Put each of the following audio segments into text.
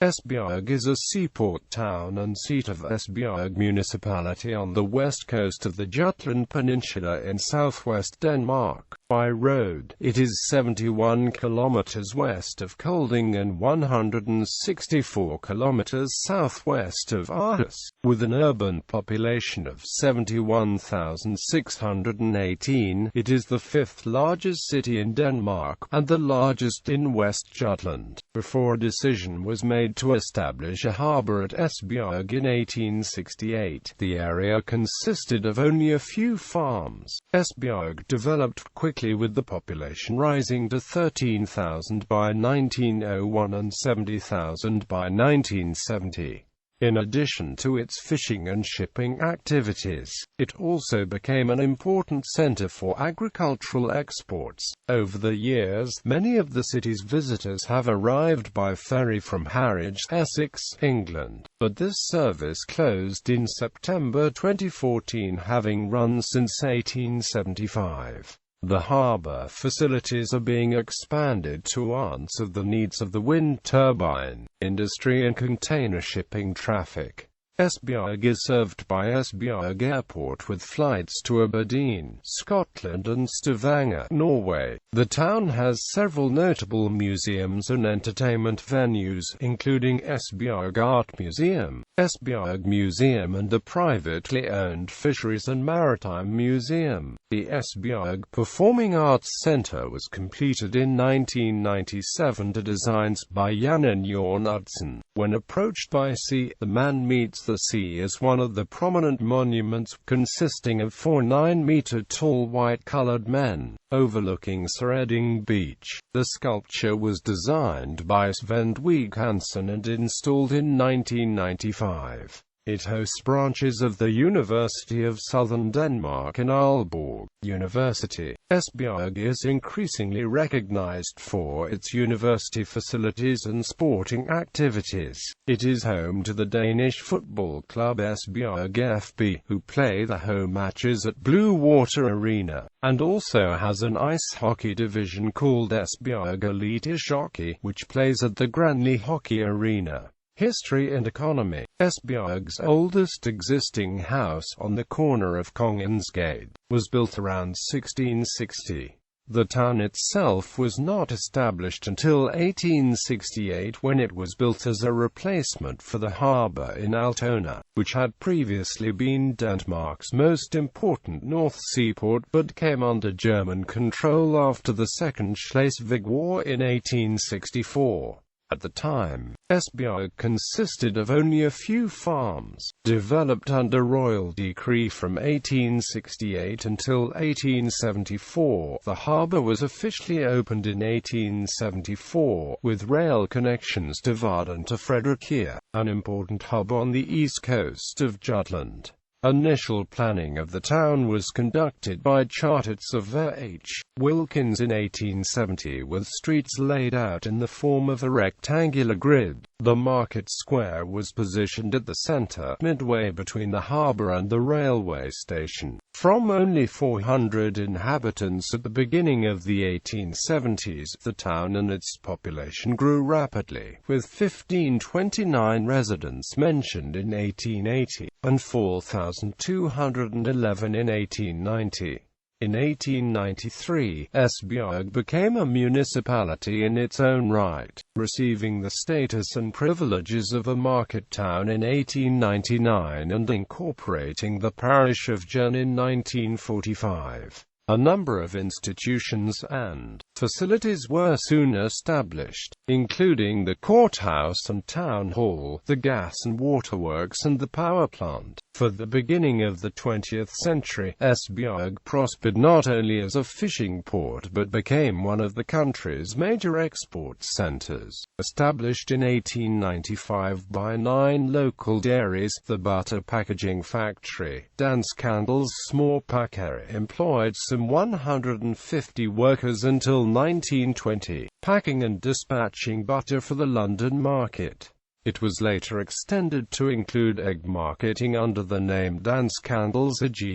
Esbjerg is a seaport town and seat of Esbjerg Municipality on the west coast of the Jutland Peninsula in southwest Denmark. By road, it is 71 kilometres west of Kolding and 164 kilometres southwest of Aarhus, with an urban population of 71,618. It is the fifth largest city in Denmark, and the largest in West Jutland. Before a decision was made to establish a harbour at Esbjerg in 1868, the area consisted of only a few farms. Esbjerg developed quickly, with the population rising to 13,000 by 1901 and 70,000 by 1970. In addition to its fishing and shipping activities, it also became an important centre for agricultural exports. Over the years, many of the city's visitors have arrived by ferry from Harwich, Essex, England, but this service closed in September 2014, having run since 1875. The harbour facilities are being expanded to answer the needs of the wind turbine industry and container shipping traffic. Esbjerg is served by Esbjerg Airport with flights to Aberdeen, Scotland and Stavanger, Norway. The town has several notable museums and entertainment venues, including Esbjerg Art Museum, Esbjerg Museum and the privately owned Fisheries and Maritime Museum. The Esbjerg Performing Arts Centre was completed in 1997 to designs by Jan and Jorn Utzon. When approached by sea, the man meets the sea is one of the prominent monuments, consisting of four 9-metre-tall white-coloured men, overlooking Redding Beach. The sculpture was designed by Svend Hansen and installed in 1995. It hosts branches of the University of Southern Denmark and Aalborg University. Esbjerg is increasingly recognized for its university facilities and sporting activities. It is home to the Danish football club Esbjerg FB, who play the home matches at Blue Water Arena, and also has an ice hockey division called Esbjerg Elite Ishockey, which plays at the Granly Hockey Arena. History and economy. Esbjerg's oldest existing house, on the corner of Kongens Gade, was built around 1660. The town itself was not established until 1868, when it was built as a replacement for the harbour in Altona, which had previously been Denmark's most important North seaport but came under German control after the Second Schleswig War in 1864. At the time, Esbjerg consisted of only a few farms, developed under royal decree from 1868 until 1874. The harbour was officially opened in 1874, with rail connections to Varde and to Fredericia, an important hub on the east coast of Jutland. Initial planning of the town was conducted by chartered surveyor H. Wilkins in 1870, with streets laid out in the form of a rectangular grid. The market square was positioned at the centre, midway between the harbour and the railway station. From only 400 inhabitants at the beginning of the 1870s, the town and its population grew rapidly, with 1,529 residents mentioned in 1880, and 4,211 in 1890. In 1893, Esbjerg became a municipality in its own right, receiving the status and privileges of a market town in 1899 and incorporating the parish of Jern in 1945. A number of institutions and facilities were soon established, including the courthouse and town hall, the gas and waterworks and the power plant. For the beginning of the 20th century, Esbjerg prospered not only as a fishing port but became one of the country's major export centres. Established in 1895 by 9 local dairies, the butter packaging factory, Dansk Candles Småpackeri, employed some 150 workers until 1920, packing and dispatching butter for the London market. It was later extended to include egg marketing under the name Dansk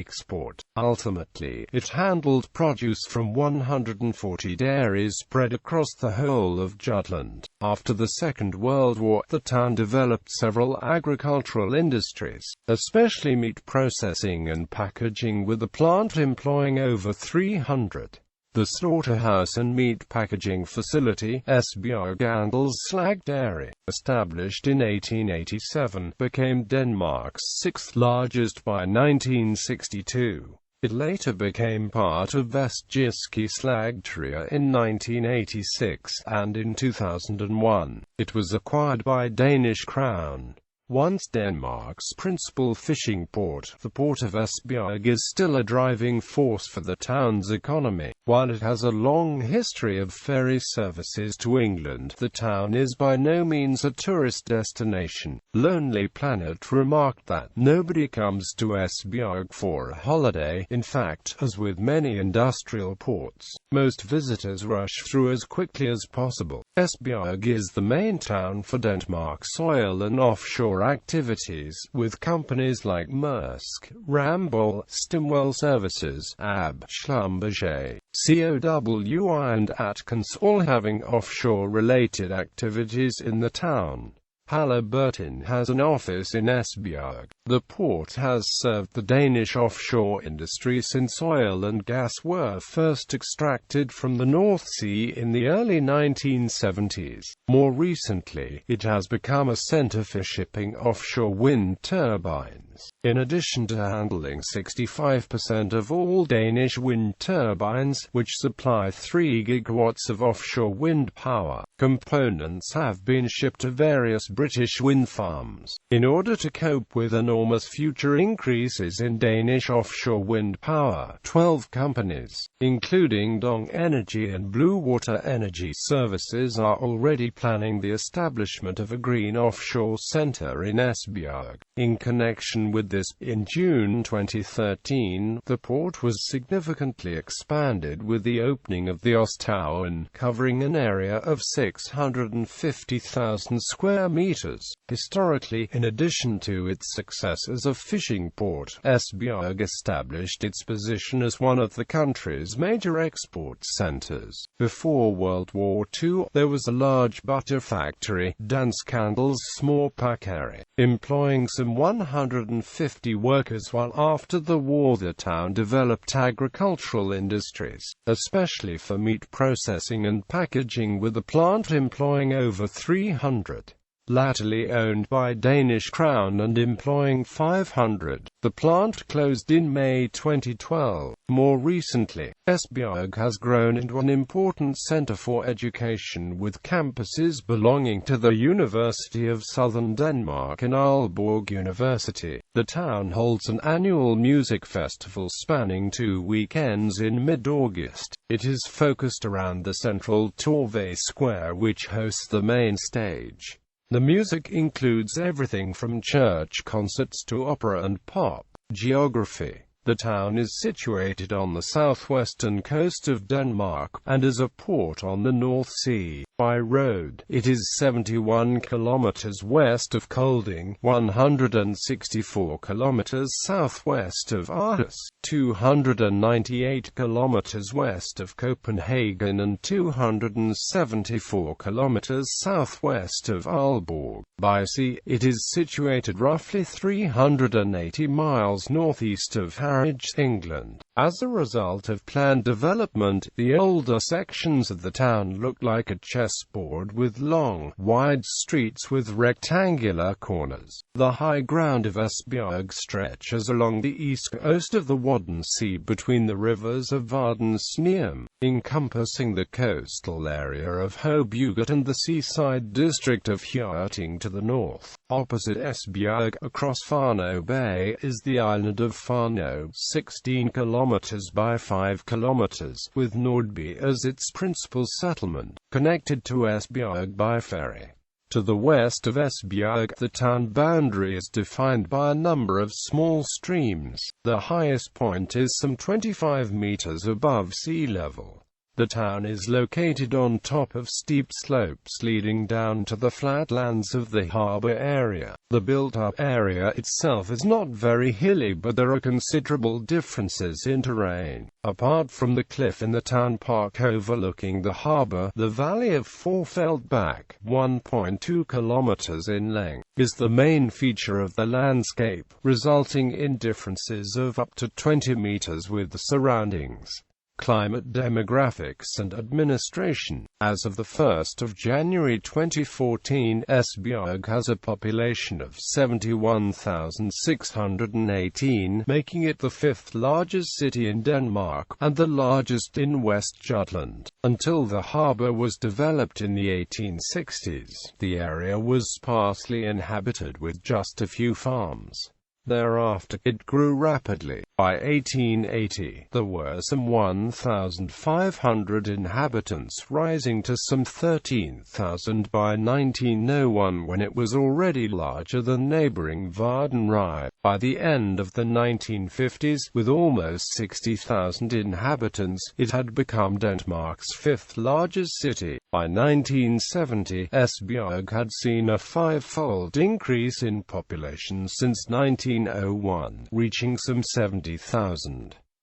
Export. Ultimately, it handled produce from 140 dairies spread across the whole of Jutland. After the Second World War, the town developed several agricultural industries, especially meat processing and packaging, with the plant employing over 300. The slaughterhouse and meat packaging facility, Esbjerg Slag Dairy, established in 1887, became Denmark's sixth largest by 1962. It later became part of Vektorisierte Slagterier in 1986, and in 2001, it was acquired by Danish Crown. Once Denmark's principal fishing port, the port of Esbjerg is still a driving force for the town's economy. While it has a long history of ferry services to England, the town is by no means a tourist destination. Lonely Planet remarked that nobody comes to Esbjerg for a holiday. In fact, as with many industrial ports, most visitors rush through as quickly as possible. Esbjerg is the main town for Denmark's oil and offshore activities, with companies like Maersk, Ramboll, Stimwell Services, AB, Schlumberger, COWI and Atkins all having offshore-related activities in the town. Halliburton has an office in Esbjerg. The port has served the Danish offshore industry since oil and gas were first extracted from the North Sea in the early 1970s. More recently, it has become a center for shipping offshore wind turbines. In addition to handling 65% of all Danish wind turbines, which supply 3 gigawatts of offshore wind power, components have been shipped to various British wind farms. In order to cope with enormous future increases in Danish offshore wind power, 12 companies, including Dong Energy and Blue Water Energy Services, are already planning the establishment of a green offshore center in Esbjerg. In connection with this, in June 2013, the port was significantly expanded with the opening of the Osttown, covering an area of 650,000 square meters. Historically, in addition to its success as a fishing port, Esbjerg established its position as one of the country's major export centers. Before World War II, there was a large butter factory, Dansk Småpakkeri, employing some 150 workers, while after the war the town developed agricultural industries, especially for meat processing and packaging, with the plant employing over 300. Latterly owned by Danish Crown and employing 500. The plant closed in May 2012. More recently, Esbjerg has grown into an important center for education, with campuses belonging to the University of Southern Denmark and Aalborg University. The town holds an annual music festival spanning 2 weekends in mid-August. It is focused around the central Torvet Square, which hosts the main stage. The music includes everything from church concerts to opera and pop. Geography. The town is situated on the southwestern coast of Denmark, and is a port on the North Sea. By road, it is 71 kilometers west of Kolding, 164 kilometers southwest of Aarhus, 298 kilometers west of Copenhagen and 274 kilometers southwest of Aalborg. By sea, it is situated roughly 380 miles northeast of Harwich, England. As a result of planned development, the older sections of the town look like a chessboard with long, wide streets with rectangular corners. The high ground of Esbjerg stretches along the east coast of the Wadden Sea between the rivers of Varden Sneum, encompassing the coastal area of Hobuget and the seaside district of Hjørring to the north. Opposite Esbjerg, across Frohne Bay, is the island of Frohne, 16 kilometers by 5 kilometers, with Nordby as its principal settlement, connected to Esbjerg by ferry. To the west of Esbjerg, the town boundary is defined by a number of small streams. The highest point is some 25 meters above sea level. The town is located on top of steep slopes leading down to the flatlands of the harbour area. The built-up area itself is not very hilly, but there are considerable differences in terrain. Apart from the cliff in the town park overlooking the harbour, the valley of Forfeldbach, 1.2 kilometres in length, is the main feature of the landscape, resulting in differences of up to 20 metres with the surroundings. Climate, demographics and administration. As of the 1st of January 2014, Esbjerg has a population of 71,618, making it the fifth largest city in Denmark, and the largest in West Jutland. Until the harbour was developed in the 1860s, the area was sparsely inhabited with just a few farms. Thereafter, it grew rapidly. By 1880, there were some 1,500 inhabitants, rising to some 13,000 by 1901, when it was already larger than neighbouring Varden. By the end of the 1950s, with almost 60,000 inhabitants, it had become Denmark's fifth largest city. By 1970, Esbjerg had seen a five-fold increase in population since 1901, reaching some 70,000.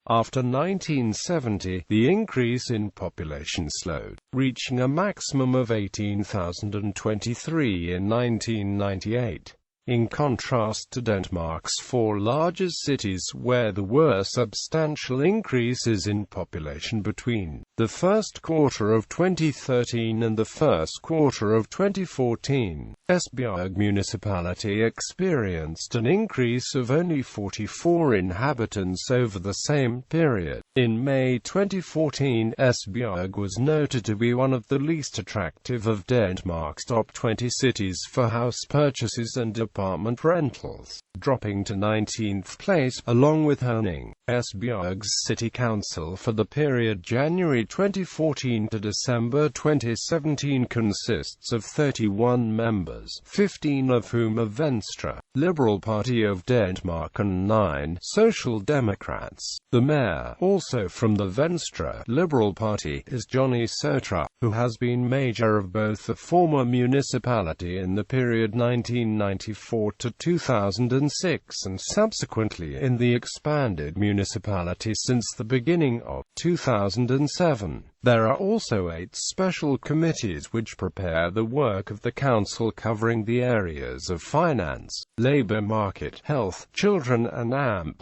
After 1970, the increase in population slowed, reaching a maximum of 18,023 in 1998. In contrast to Denmark's four largest cities, where there were substantial increases in population between the first quarter of 2013 and the first quarter of 2014, Esbjerg Municipality experienced an increase of only 44 inhabitants over the same period. In May 2014, Esbjerg was noted to be one of the least attractive of Denmark's top 20 cities for house purchases and apartment rentals, dropping to 19th place, along with Kolding. Esbjerg's City Council for the period January 2014 to December 2017 consists of 31 members, 15 of whom are Venstre, Liberal Party of Denmark, and 9 Social Democrats. The mayor, also from the Venstre Liberal Party, is Johnny Sotra, who has been mayor of both the former municipality in the period 1994 to 2006 and subsequently in the expanded municipality since the beginning of 2007. There are also 8 special committees which prepare the work of the council, covering the areas of finance, labour market, health, children and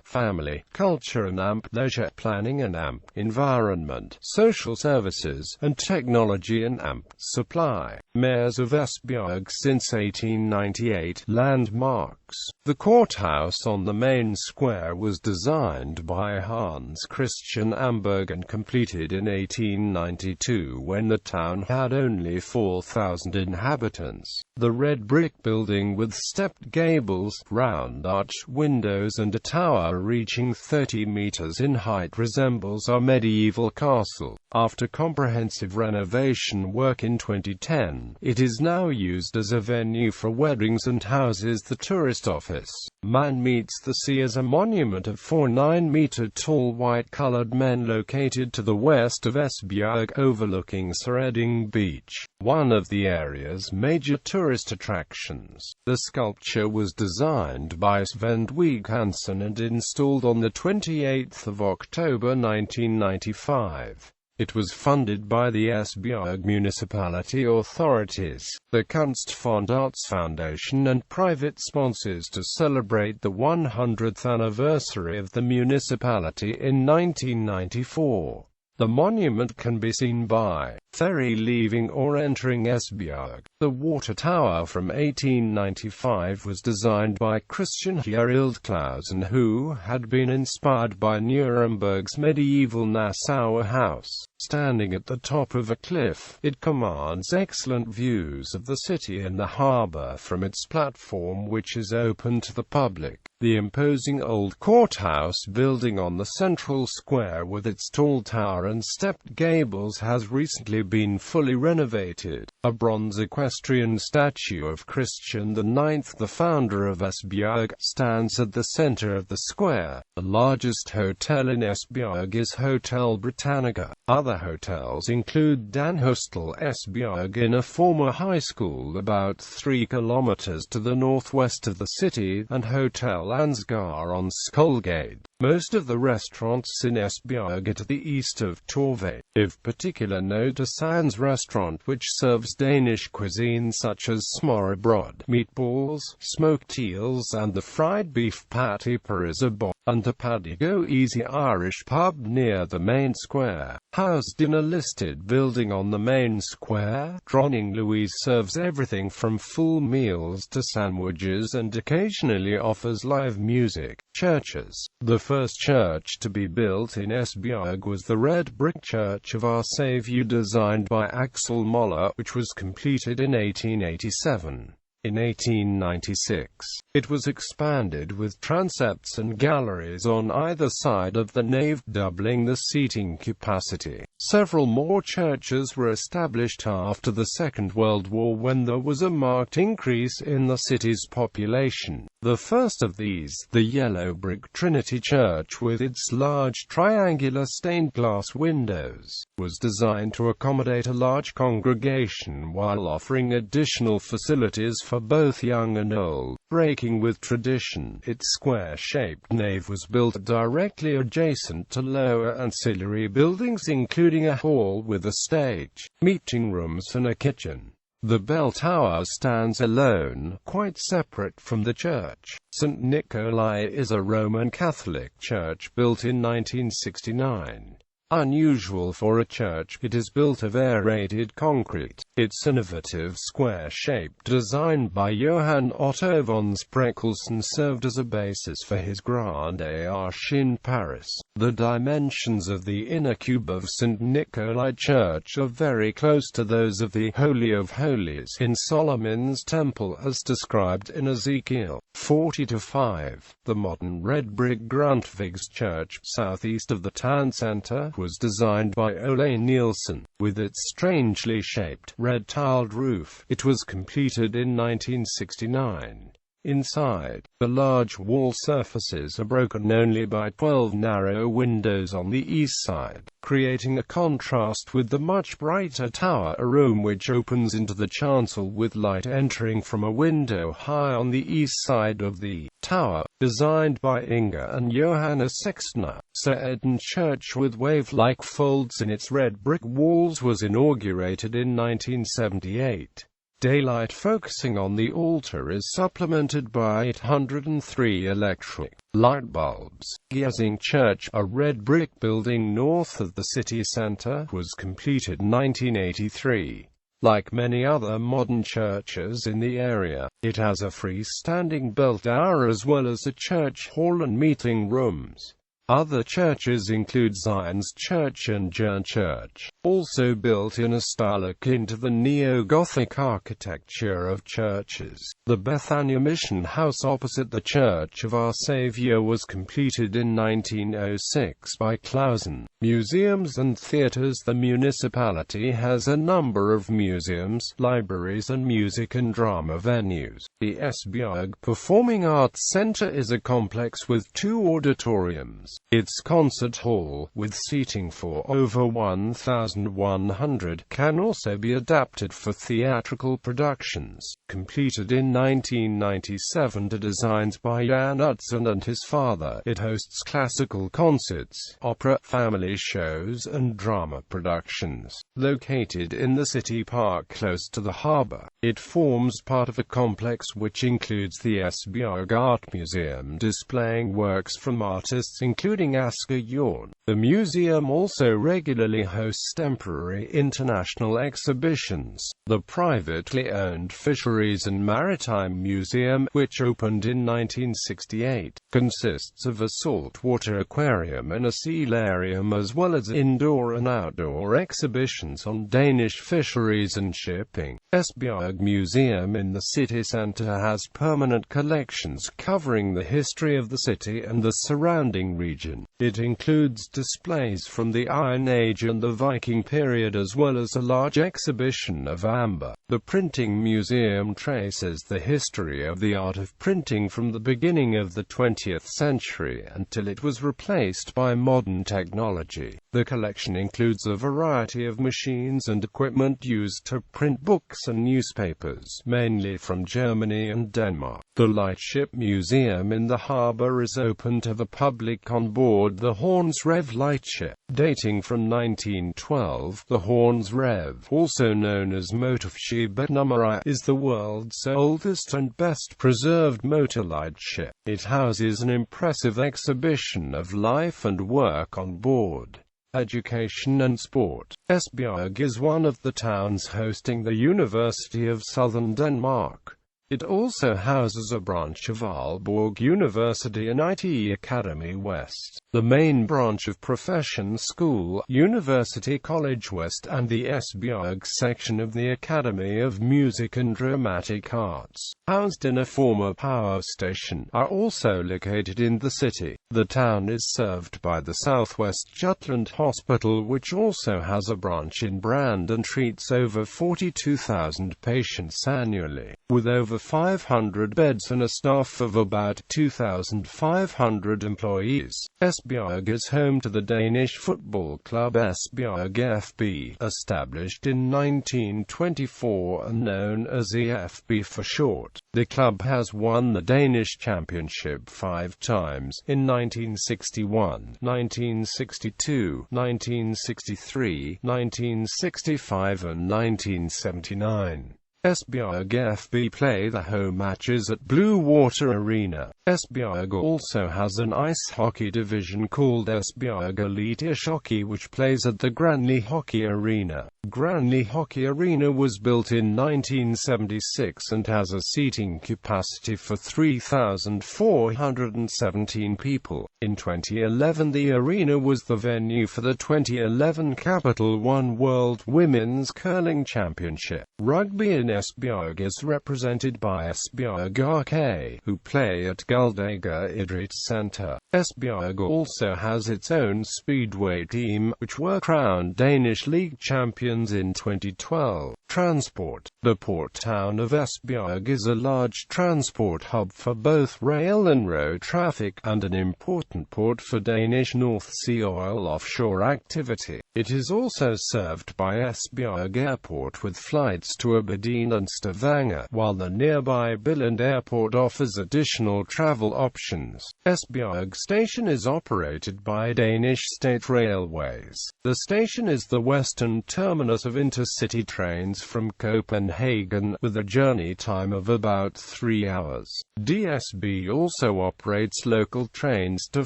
family, culture and leisure, planning and environment, social services, and technology and supply. Mayors of Esbjerg since 1898. Landmarks. The courthouse on the main square was designed by Hans Christian Amberg and completed in 1892 when the town had only 4,000 inhabitants. The red brick building with stepped gables, round arched windows and a tower reaching 30 meters in height resembles our medieval castle. After comprehensive renovation work in 2010, it is now used as a venue for weddings and houses the tourist office. Man Meets the Sea is a monument of 4 9-meter-tall white-colored men located to the west of Esbjerg, overlooking Kolding Beach, one of the area's major tourist attractions. The sculpture was designed by Svend Hansen and installed on the 28th of October 1995. It was funded by the Esbjerg Municipality authorities, the Kunstfond Arts Foundation and private sponsors to celebrate the 100th anniversary of the municipality in 1994. The monument can be seen by ferry leaving or entering Esbjerg. The water tower from 1895 was designed by Christian Hjerrild Clausen, who had been inspired by Nuremberg's medieval Nassauer House. Standing at the top of a cliff, it commands excellent views of the city and the harbour from its platform, which is open to the public. The imposing old courthouse building on the central square with its tall tower and stepped gables has recently recently been fully renovated. A bronze equestrian statue of Christian IX, the founder of Esbjerg, stands at the center of the square. The largest hotel in Esbjerg is Hotel Britannica. Other hotels include Danhostel Esbjerg in a former high school about 3 kilometers to the northwest of the city, and Hotel Ansgar on Skolegade. Most of the restaurants in Esbjerg are to the east of Torvet. Of particular note, a Sands restaurant which serves Danish cuisine such as smørrebrød, meatballs, smoked eels and the fried beef patty Parisabot, and the Paddy Go Easy Irish pub near the main square. Housed in a listed building on the main square, Dronning Louise serves everything from full meals to sandwiches and occasionally offers live music. Churches. The first church to be built in Esbjerg was the red brick Church of Our Saviour designed by Axel Moller, which was completed in 1887. In 1896, it was expanded with transepts and galleries on either side of the nave, doubling the seating capacity. Several more churches were established after the Second World War when there was a marked increase in the city's population. The first of these, the yellow brick Trinity Church with its large triangular stained glass windows, was designed to accommodate a large congregation while offering additional facilities for both young and old. Breaking with tradition, its square-shaped nave was built directly adjacent to lower ancillary buildings including a hall with a stage, meeting rooms and a kitchen. The bell tower stands alone, quite separate from the church. St. Nikolai is a Roman Catholic church built in 1969. Unusual for a church, it is built of aerated concrete. Its innovative square-shaped design by Johann Otto von Spreckelsen served as a basis for his Grande Arche in Paris. The dimensions of the inner cube of St. Nikolai Church are very close to those of the Holy of Holies in Solomon's Temple as described in Ezekiel 40:5. The modern red brick Grundtvigs Church, southeast of the town centre, was designed by Ole Nielsen. With its strangely shaped, red-tiled roof, it was completed in 1969. Inside, the large wall surfaces are broken only by 12 narrow windows on the east side, creating a contrast with the much brighter tower, a room which opens into the chancel with light entering from a window high on the east side of the tower. Designed by Inga and Johannes Sextner, Sir Edmund Church with wave-like folds in its red brick walls was inaugurated in 1978. Daylight focusing on the altar is supplemented by 803 electric light bulbs. Gjesing Church, a red brick building north of the city centre, was completed in 1983. Like many other modern churches in the area, it has a freestanding bell tower as well as a church hall and meeting rooms. Other churches include Zion's Church and Jern Church, also built in a style akin to the neo-Gothic architecture of churches. The Bethania Mission House opposite the Church of Our Saviour was completed in 1906 by Clausen. Museums and theatres. The municipality has a number of museums, libraries and music and drama venues. The Esbjerg Performing Arts Centre is a complex with 2 auditoriums. Its concert hall, with seating for over 1,100, can also be adapted for theatrical productions. Completed in 1997 to designs by Jan Utzon and his father, it hosts classical concerts, opera, family shows and drama productions. Located in the city park close to the harbour, it forms part of a complex which includes the Esbjerg Art Museum displaying works from artists including Asger Jorn. The museum also regularly hosts temporary international exhibitions. The privately owned Fisheries and Maritime Museum, which opened in 1968, consists of a saltwater aquarium and a sealarium as well as indoor and outdoor exhibitions on Danish fisheries and shipping. Esbjerg Museum in the city centre has permanent collections covering the history of the city and the surrounding region. It includes displays from the Iron Age and the Viking period as well as a large exhibition of amber. The Printing Museum traces the history of the art of printing from the beginning of the 20th century until it was replaced by modern technology. The collection includes a variety of machines and equipment used to print books and newspapers, mainly from Germany and Denmark. The Lightship Museum in the harbour is open to the public on board the Horns Rev lightship. Dating from 1912, the Horns Rev, also known as Motorskibet-Nummer, is the world's oldest and best preserved motor lightship. It houses an impressive exhibition of life and work on board. Education and sport. Esbjerg is one of the towns hosting the University of Southern Denmark. It also houses a branch of Aalborg University and IT Academy West, the main branch of Profession School, University College West, and the Esbjerg section of the Academy of Music and Dramatic Arts, housed in a former power station, are also located in the city. The town is served by the Southwest Jutland Hospital, which also has a branch in Brand and treats over 42,000 patients annually, with over 500 beds and a staff of about 2,500 employees. Esbjerg is home to the Danish football club Esbjerg FB, established in 1924 and known as EFB for short. The club has won the Danish Championship 5 times, in 1961, 1962, 1963, 1965 and 1979. Esbjerg FB play the home matches at Blue Water Arena. Esbjerg also has an ice hockey division called Esbjerg Elite Ice Hockey, which plays at the Granly Hockey Arena. Granly Hockey Arena was built in 1976 and has a seating capacity for 3,417 people. In 2011, the arena was the venue for the 2011 Capital One World Women's Curling Championship. Rugby in Esbjerg is represented by Esbjerg RK, who play at Guldegger Idræt Center. Esbjerg also has its own speedway team, which were crowned Danish League champions in 2012. Transport. The port town of Esbjerg is a large transport hub for both rail and road traffic, and an important port for Danish North Sea oil offshore activity. It is also served by Esbjerg Airport with flights to Aberdeen and Stavanger, while the nearby Billund Airport offers additional travel options. Esbjerg Station is operated by Danish State Railways. The station is the western terminus of intercity trains from Copenhagen, with a journey time of about 3 hours. DSB also operates local trains to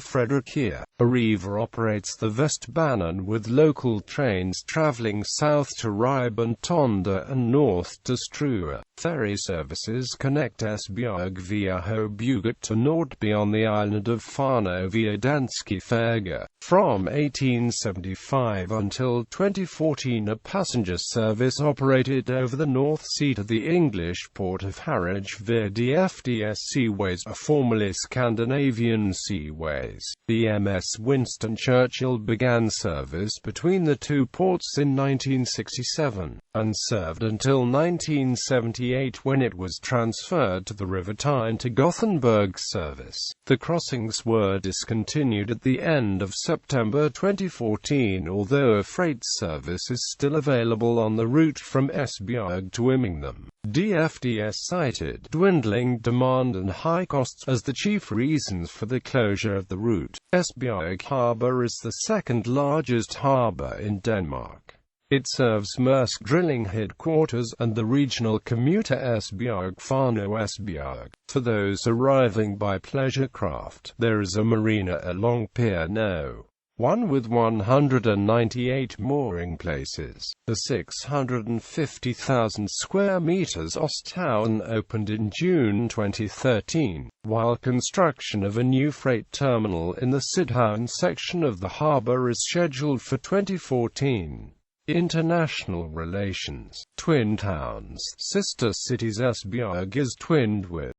Fredericia. Arriva operates the Vestbanen with local trains traveling south to Ribe and Tonda and north to Struer. Ferry services connect Esbjerg via Hobjuget to Nordby on the island of Fano via Danske Færger. From 1875 until 2014, a passenger service operated over the North Sea to the English port of Harwich via DFDS Seaways, formerly Scandinavian Seaways. The MS Winston Churchill began service between the two ports in 1967, and served until 1978 when it was transferred to the River Tyne to Gothenburg service. The crossings were discontinued at the end of September 2014, although a freight service is still available on the route from Esbjerg to Immingham. DFDS cited dwindling demand and high costs as the chief reasons for the closure of the route. Esbjerg Harbour is the second largest harbour in Denmark. It serves Maersk Drilling headquarters and the regional commuter Esbjerg-Fano-Esbjerg. For those arriving by pleasure craft, there is a marina along Pier No. 1 with 198 mooring places. The 650,000 square meters Osthavn opened in June 2013, while construction of a new freight terminal in the Sydhavn section of the harbour is scheduled for 2014. International relations. Twin towns. Sister cities. Esbjerg is twinned with